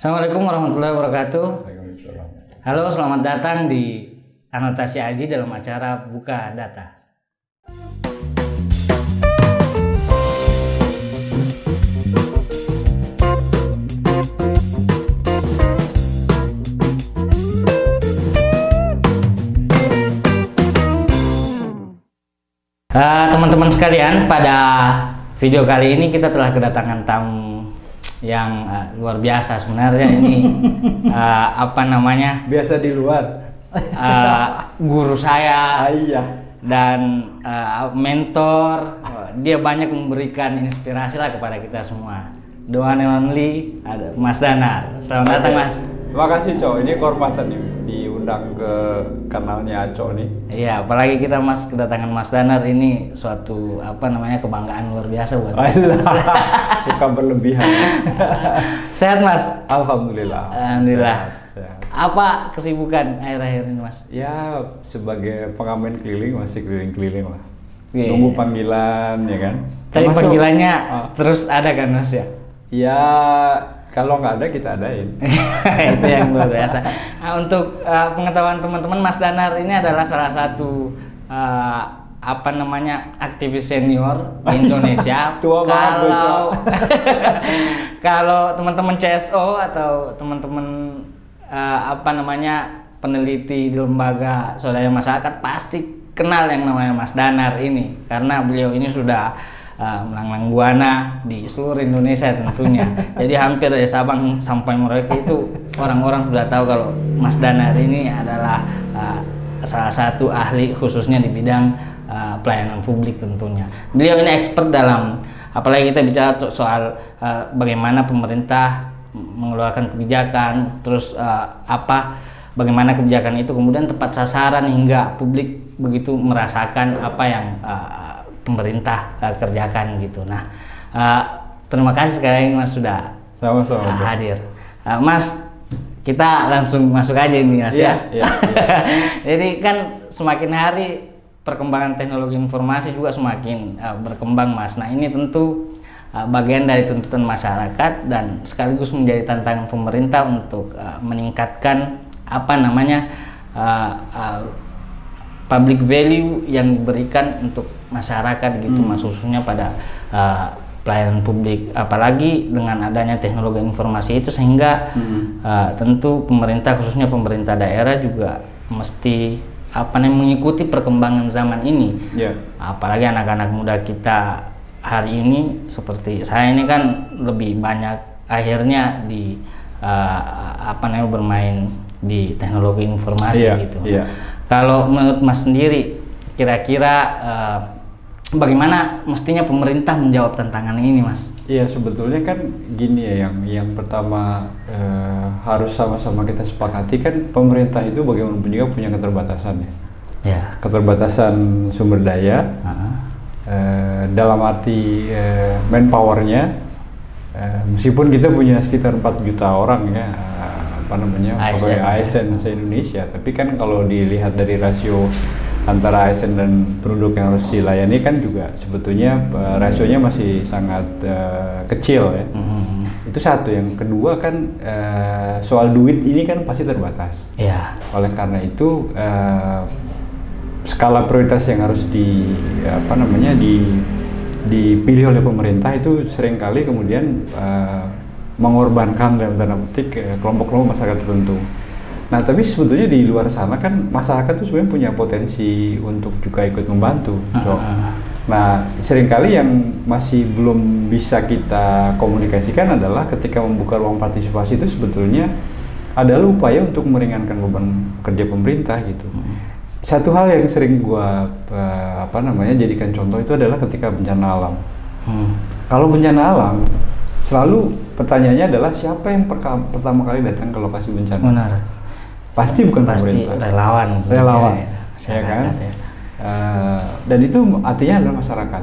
Assalamualaikum warahmatullahi wabarakatuh. Waalaikumsalam. Halo, selamat datang di Anotasi Aji dalam acara Buka Data. Teman-teman sekalian, pada video kali ini kita telah kedatangan tamu yang luar biasa sebenarnya ini. Biasa di luar. Guru saya Iya. dan mentor. Dia banyak memberikan inspirasi lah kepada kita semua. The one and only ada Mas Danar. Selamat datang, Mas. Terima kasih, Cok. Ini kehormatan nih diundang ke kanalnya Cok nih. Iya, apalagi kita kedatangan Mas Danar ini suatu kebanggaan luar biasa buat Alah, suka berlebihan. Sehat, Mas? Alhamdulillah. Alhamdulillah. Sehat. Apa kesibukan akhir-akhir ini, Mas? Ya, sebagai pengamen keliling masih keliling-keliling lah. Yeah. Nunggu panggilan, ya kan? Tapi Termasuk- panggilannya terus ada kan, Mas ya? Ya, kalau nggak ada kita adain. Itu yang luar biasa. Untuk pengetahuan teman-teman, Mas Danar ini adalah salah satu aktivis senior di Indonesia. Tua banget, Kalau teman-teman CSO atau teman-teman peneliti di lembaga swadaya masyarakat pasti kenal yang namanya Mas Danar ini, karena beliau ini sudah melanglang buana di seluruh Indonesia tentunya. Jadi hampir dari Sabang sampai Merauke itu orang-orang sudah tahu kalau Mas Danar ini adalah salah satu ahli khususnya di bidang pelayanan publik tentunya. Beliau ini expert dalam, apalagi kita bicara soal bagaimana pemerintah mengeluarkan kebijakan, terus bagaimana kebijakan itu kemudian tepat sasaran hingga publik begitu merasakan apa yang pemerintah kerjakan gitu. Nah, terima kasih sekali Mas sudah Sama-sama. hadir. Mas, kita langsung masuk aja nih, Mas ya. Iya. Jadi kan semakin hari perkembangan teknologi informasi juga semakin berkembang, Mas. Nah, ini tentu bagian dari tuntutan masyarakat dan sekaligus menjadi tantangan pemerintah untuk meningkatkan public value yang diberikan untuk masyarakat gitu, Mas, khususnya pada pelayanan publik, apalagi dengan adanya teknologi informasi itu sehingga tentu pemerintah, khususnya pemerintah daerah juga mesti mengikuti perkembangan zaman ini. Yeah. Apalagi anak-anak muda kita hari ini seperti saya ini kan lebih banyak akhirnya di bermain di teknologi informasi gitu. Yeah. Kalau menurut Mas sendiri, kira-kira bagaimana mestinya pemerintah menjawab tantangan ini, Mas? Iya, sebetulnya kan gini ya, yang pertama harus sama-sama kita sepakati kan pemerintah itu bagaimanapun juga punya keterbatasan ya. Ya. Keterbatasan sumber daya, dalam arti manpowernya, meskipun kita punya sekitar 4 juta orang ya, pegawai ASN se-Indonesia, tapi kan kalau dilihat dari rasio antara ASN dan penduduk yang harus dilayani kan juga sebetulnya rasionya masih sangat kecil ya. Itu satu. Yang kedua kan soal duit ini kan pasti terbatas. Ya. Oleh karena itu skala prioritas yang harus dipilih oleh pemerintah itu seringkali kemudian mengorbankan dalam tanda petik kelompok-kelompok masyarakat tertentu. Nah, tapi sebetulnya di luar sana kan masyarakat itu sebenarnya punya potensi untuk juga ikut membantu. Nah, seringkali yang masih belum bisa kita komunikasikan adalah ketika membuka ruang partisipasi itu sebetulnya adalah upaya untuk meringankan beban kerja pemerintah gitu. Satu hal yang sering gua jadikan contoh itu adalah ketika bencana alam. Kalau bencana alam, selalu pertanyaannya adalah siapa yang pertama kali datang ke lokasi bencana? Benar. Pasti bukan pemerintah. Relawan. Ya kan? Ya. Dan itu artinya adalah masyarakat.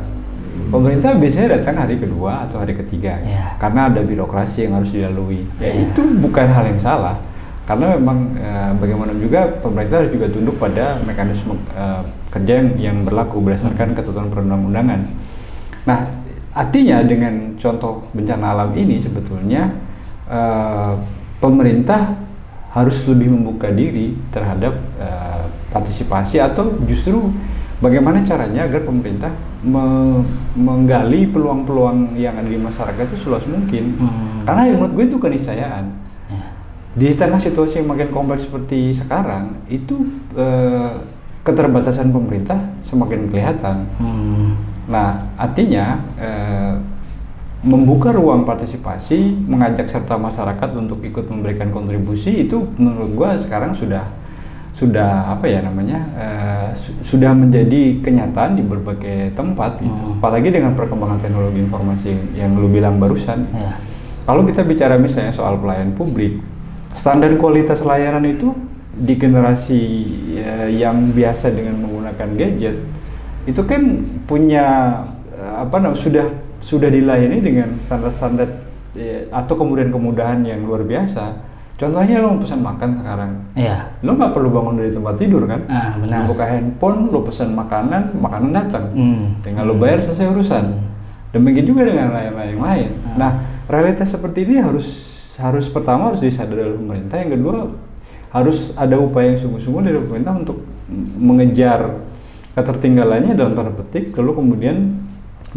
Pemerintah biasanya datang hari kedua atau hari ketiga, karena ada birokrasi yang harus dilalui. Itu bukan hal yang salah, karena memang bagaimana juga pemerintah harus juga tunduk pada mekanisme kerja yang berlaku berdasarkan ketentuan perundang-undangan. Nah, artinya dengan contoh bencana alam ini sebetulnya pemerintah harus lebih membuka diri terhadap partisipasi, atau justru bagaimana caranya agar pemerintah menggali peluang-peluang yang ada di masyarakat itu seluas mungkin. Karena menurut gue itu keniscayaan. Di tengah situasi yang makin kompleks seperti sekarang, itu keterbatasan pemerintah semakin kelihatan. Nah, artinya membuka ruang partisipasi, mengajak serta masyarakat untuk ikut memberikan kontribusi, itu menurut gua sekarang sudah apa ya namanya, sudah menjadi kenyataan di berbagai tempat gitu. Apalagi dengan perkembangan teknologi informasi yang lu bilang barusan. Kalau kita bicara misalnya soal pelayanan publik, standar kualitas layanan itu di generasi yang biasa dengan menggunakan gadget itu kan punya sudah dilayani dengan standar-standar atau kemudian kemudahan yang luar biasa. Contohnya lo mau pesan makan sekarang, lo nggak perlu bangun dari tempat tidur kan? Benar. Lo buka handphone, lo pesan makanan datang, tinggal lo bayar, selesai urusan. Demikian juga dengan lain-lain lain. Nah, realitas seperti ini harus pertama harus disadari oleh pemerintah, yang kedua harus ada upaya yang sungguh-sungguh dari pemerintah untuk mengejar ketertinggalannya dalam tanda petik, lalu kemudian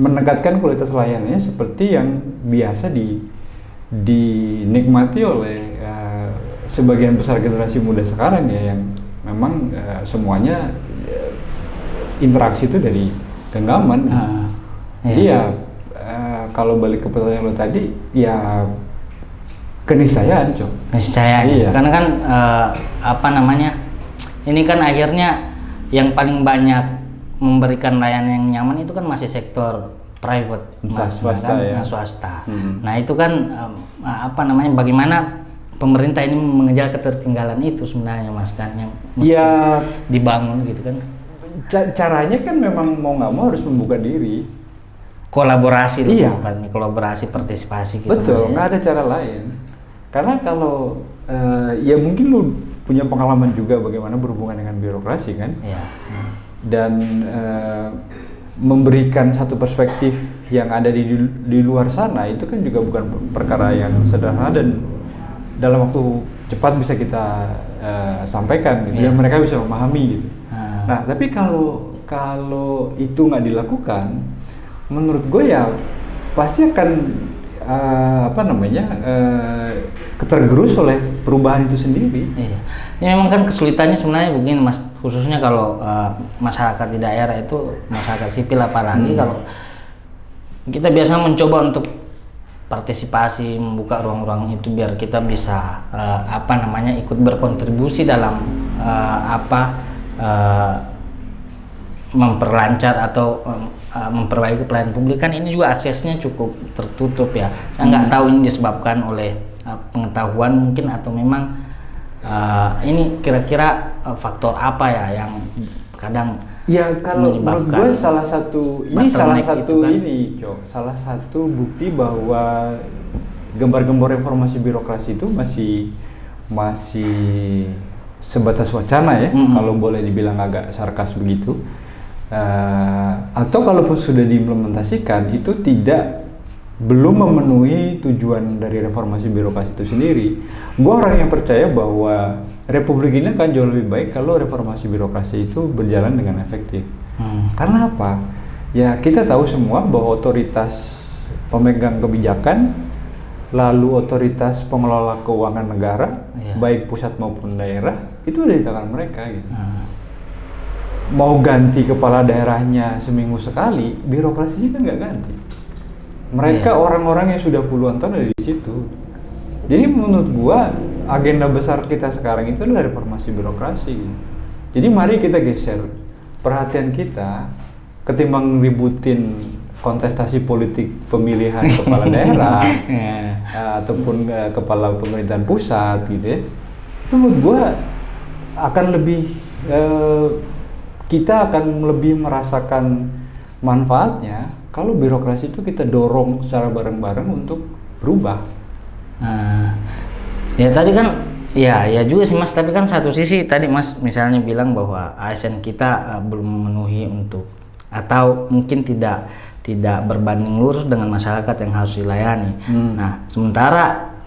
meningkatkan kualitas layanannya seperti yang biasa dinikmati oleh sebagian besar generasi muda sekarang ya, yang memang semuanya interaksi itu dari genggaman. Jadi ya kalau balik ke pertanyaan lo tadi, ya keniscayaan, Cok. Keniscayaan. Iya. Karena kan ini kan akhirnya yang paling banyak memberikan layanan yang nyaman itu kan masih sektor private, swasta, ya. Swasta. Nah itu kan bagaimana pemerintah ini mengejar ketertinggalan itu sebenarnya, Mas, kan yang dibangun gitu kan. Caranya kan memang mau nggak mau harus membuka diri. Kolaborasi, kolaborasi, partisipasi gitu. Betul, nggak ada cara lain. Karena kalau ya mungkin lu punya pengalaman juga bagaimana berhubungan dengan birokrasi kan. Dan memberikan satu perspektif yang ada di luar sana itu kan juga bukan perkara yang sederhana dan dalam waktu cepat bisa kita sampaikan gitu, dan mereka bisa memahami gitu. Nah, tapi kalau itu nggak dilakukan, menurut gue ya pasti akan ketergerus oleh perubahan itu sendiri. Ya memang kan kesulitannya sebenarnya begini, Mas, khususnya kalau masyarakat di daerah itu, masyarakat sipil apalagi kalau kita biasanya mencoba untuk partisipasi, membuka ruang-ruang itu biar kita bisa ikut berkontribusi dalam memperlancar atau memperbaiki pelayanan publik, kan ini juga aksesnya cukup tertutup ya. Saya nggak tahu ini disebabkan oleh pengetahuan mungkin, atau memang ini kira-kira faktor apa ya yang kadang kalau menurut gue salah satu bukti bahwa gembar-gembor reformasi birokrasi itu masih sebatas wacana ya, kalau boleh dibilang agak sarkas begitu. Atau kalaupun sudah diimplementasikan itu belum memenuhi tujuan dari reformasi birokrasi itu sendiri. Gue orang yang percaya bahwa Republik ini akan jauh lebih baik kalau reformasi birokrasi itu berjalan dengan efektif. Karena apa? Ya kita tahu semua bahwa otoritas pemegang kebijakan, lalu otoritas pengelola keuangan negara, baik pusat maupun daerah, itu ada di tangan mereka gitu. Mau ganti kepala daerahnya seminggu sekali, birokrasinya kan nggak ganti. Mereka orang-orang yang sudah puluhan tahun ada di situ. Jadi menurut gua agenda besar kita sekarang itu adalah reformasi birokrasi. Jadi mari kita geser perhatian kita, ketimbang ributin kontestasi politik pemilihan kepala daerah ataupun kepala pemerintahan pusat gitu ya. Itu menurut gua akan lebih kita akan lebih merasakan manfaatnya kalau birokrasi itu kita dorong secara bareng-bareng untuk berubah. Ya tadi kan ya juga sih, Mas, tapi kan satu sisi tadi Mas misalnya bilang bahwa ASN kita belum memenuhi untuk, atau mungkin tidak berbanding lurus dengan masyarakat yang harus dilayani. Nah, sementara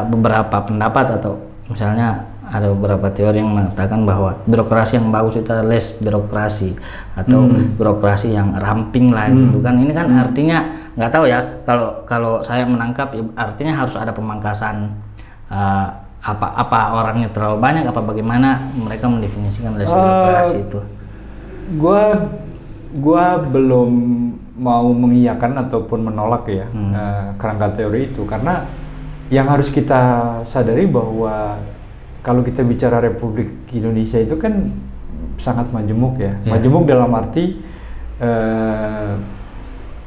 beberapa pendapat atau misalnya ada beberapa teori yang mengatakan bahwa birokrasi yang bagus itu adalah less birokrasi atau birokrasi yang ramping lah gitu kan. Ini kan artinya nggak tahu ya, kalau saya menangkap artinya harus ada pemangkasan, apa orangnya terlalu banyak, apa bagaimana mereka mendefinisikan less birokrasi itu. Gua belum mau mengiyakan ataupun menolak ya kerangka teori itu, karena yang harus kita sadari bahwa kalau kita bicara Republik Indonesia itu kan sangat majemuk ya. Majemuk dalam arti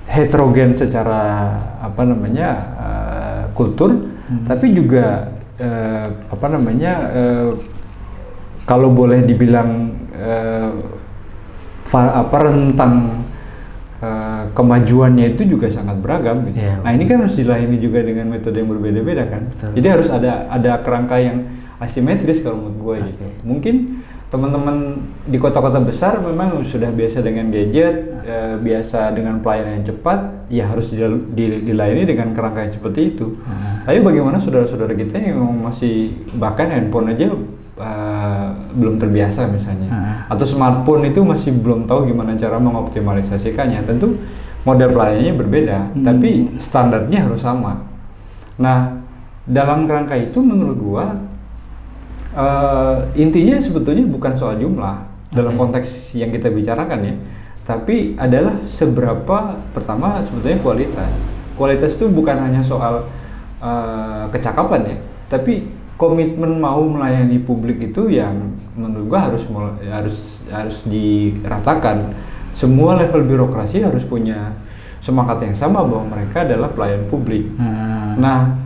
heterogen secara kultur, tapi juga kalau boleh dibilang rentang kemajuannya itu juga sangat beragam gitu. Nah ini kan harus dilayani juga dengan metode yang berbeda-beda kan. Betul. Jadi harus ada kerangka yang asimetris kalau menurut gue gitu. Mungkin teman-teman di kota-kota besar memang sudah biasa dengan gadget, biasa dengan pelayanan yang cepat, ya harus dilayani dengan kerangka yang seperti itu. Tapi bagaimana saudara-saudara kita yang masih bahkan handphone aja belum terbiasa misalnya, atau smartphone itu masih belum tahu gimana cara mengoptimalisasikannya. Tentu model pelayanannya berbeda, tapi standarnya harus sama. Nah, dalam kerangka itu menurut gua intinya sebetulnya bukan soal jumlah dalam konteks yang kita bicarakan ya, tapi adalah seberapa, pertama sebetulnya kualitas. Kualitas itu bukan hanya soal kecakapan ya, tapi komitmen mau melayani publik itu yang menurut gua harus diratakan. Semua level birokrasi harus punya semangat yang sama bahwa mereka adalah pelayan publik. Nah,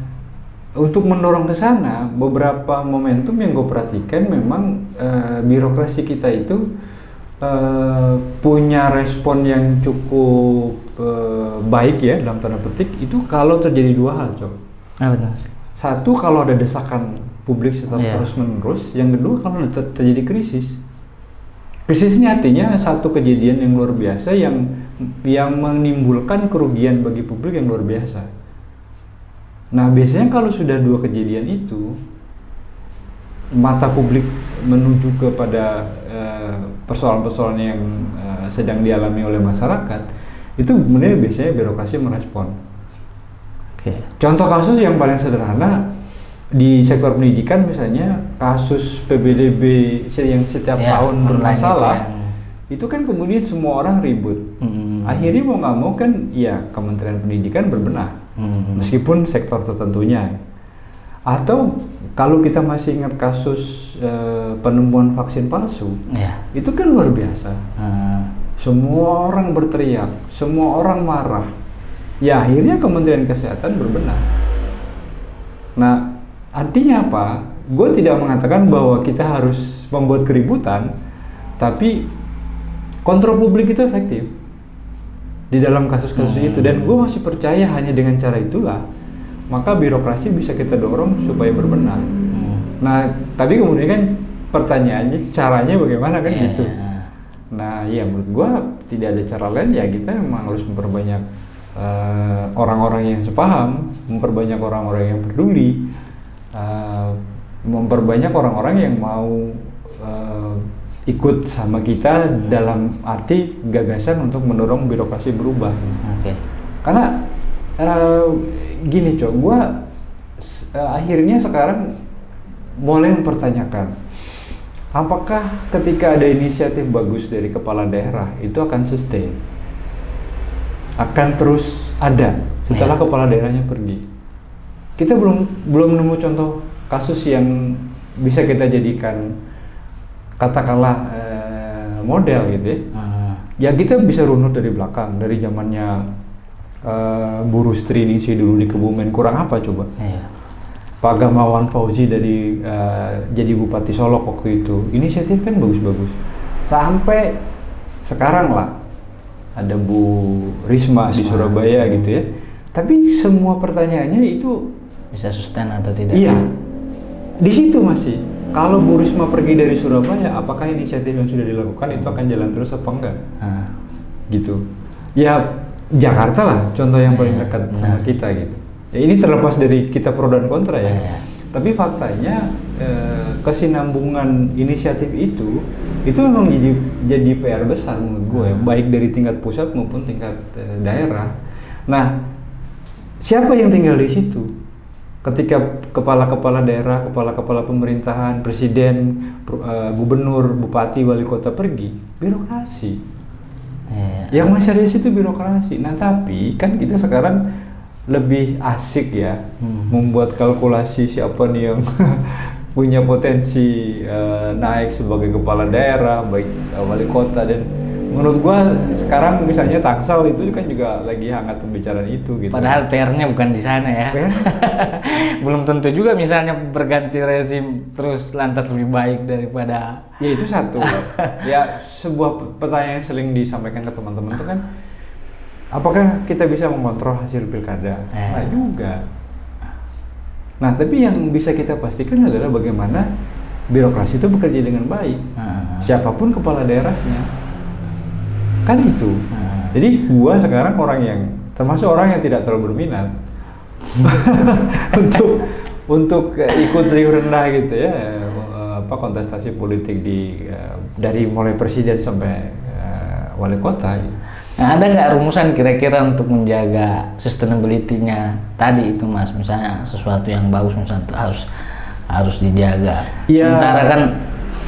untuk mendorong ke sana, beberapa momentum yang gue perhatikan memang birokrasi kita itu punya respon yang cukup baik ya dalam tanda petik itu kalau terjadi dua hal, Cok. Satu, kalau ada desakan publik setelah terus-menerus. Yang kedua, kalau terjadi krisis. Krisis ini artinya satu kejadian yang luar biasa yang menimbulkan kerugian bagi publik yang luar biasa. Nah, biasanya kalau sudah dua kejadian itu, mata publik menuju kepada persoalan-persoalan yang sedang dialami oleh masyarakat, itu kemudian biasanya birokrasi merespon. Contoh kasus yang paling sederhana di sektor pendidikan misalnya kasus PBDB yang setiap tahun bermasalah, itu kan kemudian semua orang ribut. Akhirnya mau nggak mau kan ya Kementerian Pendidikan berbenah, meskipun sektor tertentunya. Atau kalau kita masih ingat kasus penemuan vaksin palsu, itu kan luar biasa. Semua orang berteriak, semua orang marah. Ya akhirnya Kementerian Kesehatan berbenah. Nah, artinya apa? Gue tidak mengatakan bahwa kita harus membuat keributan, tapi kontrol publik itu efektif di dalam kasus-kasus itu. Dan gue masih percaya hanya dengan cara itulah maka birokrasi bisa kita dorong supaya berbenah. Nah, tapi kemudian kan pertanyaannya caranya bagaimana kan gitu. Nah, ya menurut gue tidak ada cara lain, ya kita memang harus memperbanyak orang-orang yang sepaham, memperbanyak orang-orang yang peduli, memperbanyak orang-orang yang mau ikut sama kita dalam arti gagasan untuk mendorong birokrasi berubah. Karena gini, Cok, gue akhirnya sekarang mulai mempertanyakan apakah ketika ada inisiatif bagus dari kepala daerah itu akan sustain, akan terus ada setelah kepala daerahnya pergi. Kita belum nemu contoh kasus yang bisa kita jadikan katakanlah model gitu ya. Ya kita bisa runut dari belakang, dari zamannya Bu Rustri Ningsih dulu di Kebumen, kurang apa coba? Pak Gamawan Fauzi dari jadi Bupati Solok waktu itu, inisiatif kan bagus-bagus. Sampai sekarang lah ada Bu Risma di Surabaya gitu ya. Tapi semua pertanyaannya itu bisa sustain atau tidak? Iya. Di situ masih. Kalau Bu Risma pergi dari Surabaya, apakah inisiatif yang sudah dilakukan itu akan jalan terus apa enggak? Gitu. Ya Jakarta lah contoh yang paling dekat sama kita gitu. Ya, ini terlepas dari kita pro dan kontra ya. Iya. Tapi faktanya kesinambungan inisiatif itu memang jadi PR besar menurut gue, baik dari tingkat pusat maupun tingkat daerah. Nah, siapa yang tinggal di situ? Ketika kepala-kepala daerah, kepala-kepala pemerintahan, presiden, gubernur, bupati, wali kota pergi, birokrasi. Yang masih ada di situ birokrasi. Nah, tapi kan kita sekarang lebih asik ya, membuat kalkulasi siapa nih yang punya potensi naik sebagai kepala daerah, baik wali kota. Dan menurut gua sekarang misalnya Tangsel itu kan juga lagi hangat pembicaraan itu gitu. Padahal PR-nya bukan di sana ya. Belum tentu juga misalnya berganti rezim terus lantas lebih baik daripada. Ya itu satu. Ya sebuah pertanyaan yang sering disampaikan ke teman-teman itu kan, apakah kita bisa mengontrol hasil pilkada? Nah juga. Nah tapi yang bisa kita pastikan adalah bagaimana birokrasi itu bekerja dengan baik. Siapapun kepala daerahnya, kan itu. Jadi gua sekarang orang yang termasuk orang yang tidak terlalu berminat untuk ikut riuh rendah gitu ya, kontestasi politik dari mulai presiden sampai wali kota. Gitu. Nah, ada nggak rumusan kira-kira untuk menjaga sustainability-nya tadi itu Mas, misalnya sesuatu yang bagus misalnya harus dijaga. Ya. Sementara kan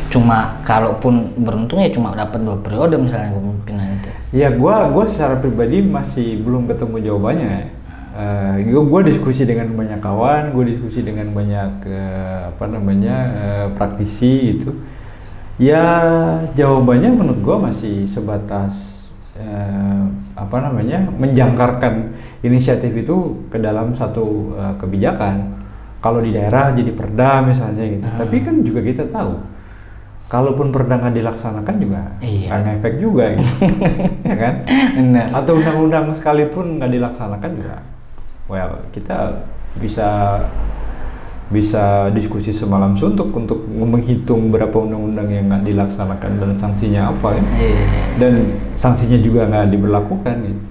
cuma kalaupun beruntung ya cuma dapat 2 periode misalnya kemungkinan itu. Ya gua secara pribadi masih belum ketemu jawabannya. Gue diskusi dengan banyak kawan, gue diskusi dengan banyak praktisi itu. Ya jawabannya menurut gue masih sebatas menjangkarkan inisiatif itu ke dalam satu kebijakan. Kalau di daerah jadi perda misalnya gitu. Tapi kan juga kita tahu, kalaupun perda nggak dilaksanakan juga nggak efek juga gitu. Ya kan? Benar. Atau undang-undang sekalipun nggak dilaksanakan juga, kita bisa diskusi semalam suntuk untuk menghitung berapa undang-undang yang nggak dilaksanakan dan sanksinya apa ya. Dan sanksinya juga nggak diberlakukan gitu.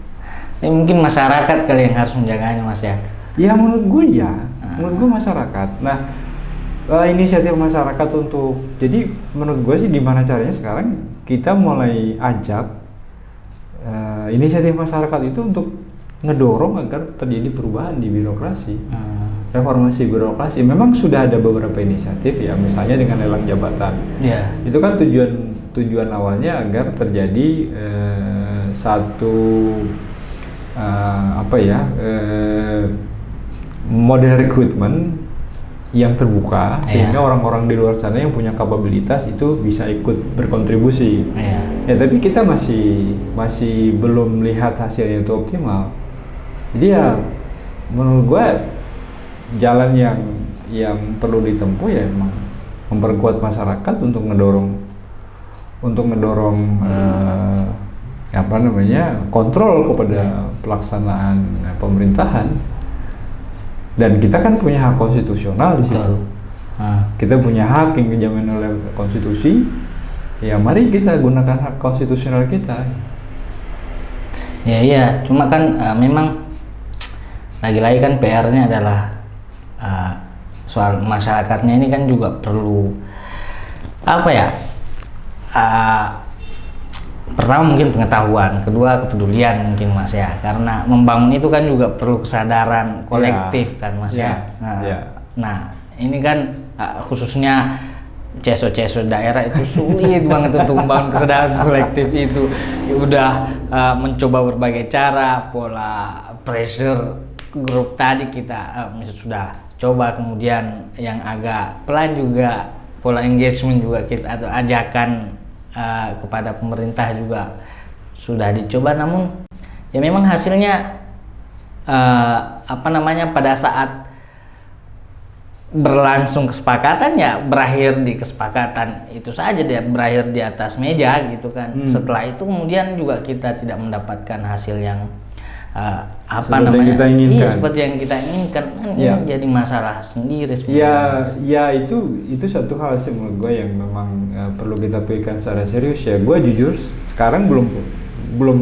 Ya, mungkin masyarakat kali yang harus menjaganya Mas ya. Ya menurut gue ya, menurut gue masyarakat. Nah, inisiatif masyarakat untuk, jadi menurut gue sih gimana caranya sekarang kita mulai ajak inisiatif masyarakat itu untuk ngedorong agar terjadi perubahan di birokrasi. Reformasi birokrasi. Memang sudah ada beberapa inisiatif ya, misalnya dengan lelang jabatan. Itu kan tujuan awalnya agar terjadi satu model rekrutmen yang terbuka sehingga orang-orang di luar sana yang punya kapabilitas itu bisa ikut berkontribusi. Ya tapi kita masih belum lihat hasilnya itu optimal. Jadi ya menurut gua jalan yang perlu ditempuh ya emang memperkuat masyarakat untuk ngedorong kontrol kepada pelaksanaan pemerintahan. Dan kita kan punya hak konstitusional di situ. Kita punya hak yang dijamin oleh konstitusi. Ya mari kita gunakan hak konstitusional kita. Ya, cuma kan memang lagi-lagi kan PR-nya adalah soal masyarakatnya ini kan juga perlu pertama mungkin pengetahuan, kedua kepedulian mungkin Mas ya, karena membangun itu kan juga perlu kesadaran kolektif kan Mas ya. Nah ini kan khususnya CSO daerah itu sulit banget untuk membangun kesadaran kolektif itu. Udah mencoba berbagai cara, pola pressure grup tadi kita sudah coba, kemudian yang agak pelan juga pola engagement juga kita atau ajakan kepada pemerintah juga sudah dicoba, namun ya memang hasilnya pada saat berlangsung kesepakatan ya berakhir di kesepakatan itu saja, dia berakhir di atas meja gitu kan. Setelah itu kemudian juga kita tidak mendapatkan hasil yang seperti yang kita inginkan kan. Ini jadi masalah sendiri sebenarnya. Ya itu satu hal sih menurut gue yang memang perlu kita pikirkan secara serius ya. Gue jujur sekarang belum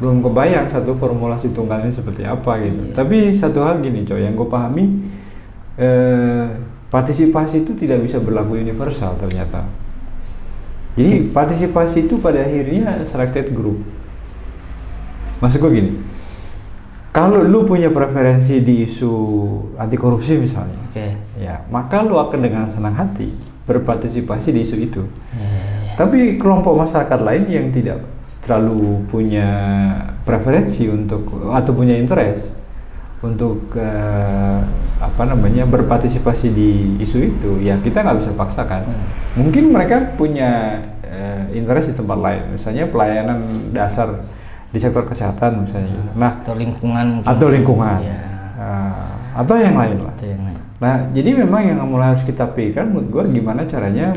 belum kebayang satu formulasi tunggalnya seperti apa gitu. Tapi satu hal gini coy, yang gue pahami partisipasi itu tidak bisa berlaku universal ternyata. Jadi partisipasi itu pada akhirnya selected group. Maksud gue gini, kalau lu punya preferensi di isu anti korupsi misalnya, ya maka lu akan dengan senang hati berpartisipasi di isu itu. Tapi kelompok masyarakat lain yang tidak terlalu punya preferensi untuk atau punya interest untuk berpartisipasi di isu itu, ya kita nggak bisa paksakan. Mungkin mereka punya interest di tempat lain, misalnya pelayanan dasar di sektor kesehatan misalnya. Nah, atau lingkungan ya. Atau yang lain lah. Nah, jadi memang yang mulai harus kita pikirkan menurut gua gimana caranya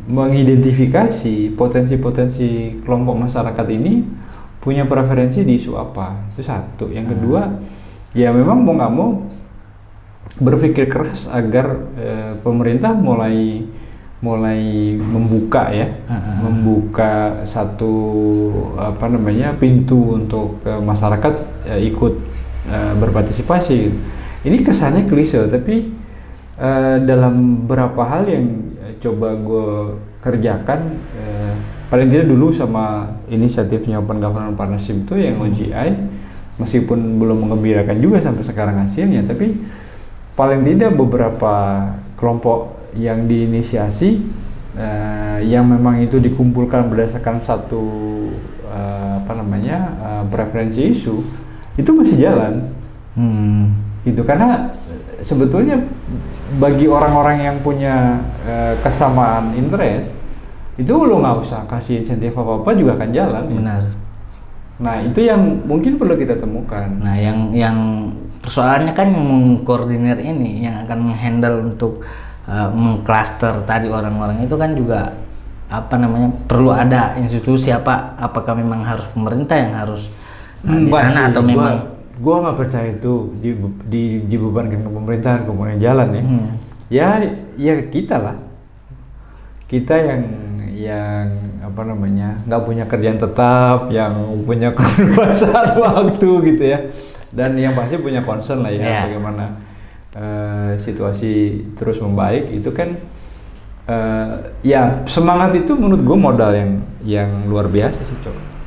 mengidentifikasi potensi-potensi kelompok masyarakat ini punya preferensi di isu apa. Itu satu. Yang kedua, ya memang mau nggak mau berpikir keras agar pemerintah mulai membuka ya, membuka satu pintu untuk masyarakat ikut berpartisipasi. Ini kesannya klise, tapi dalam beberapa hal yang coba gue kerjakan, paling tidak dulu sama inisiatifnya Open Government Partnership itu yang OGI, meskipun belum mengembirakan juga sampai sekarang hasilnya, tapi paling tidak beberapa kelompok yang diinisiasi yang memang itu dikumpulkan berdasarkan satu preferensi isu itu masih jalan. Gitu, karena sebetulnya bagi orang-orang yang punya kesamaan interest itu lo nggak usah kasih insentif apa-apa juga akan jalan. Benar. Nah, itu yang mungkin perlu kita temukan. Nah, yang persoalannya kan yang mengkoordinir ini, yang akan menghandle untuk mengklaster tadi orang-orang itu kan juga perlu ada institusi apakah memang harus pemerintah yang harus di sana atau memang gua nggak percaya itu dibebankan ke pemerintahan kemudian jalan ya. Ya kita lah, kita yang nggak punya kerjaan tetap, yang punya keterbatasan waktu gitu ya, dan yang pasti punya concern lah ya, bagaimana situasi terus membaik itu kan. Ya semangat itu menurut gue modal yang luar biasa sih, Cok.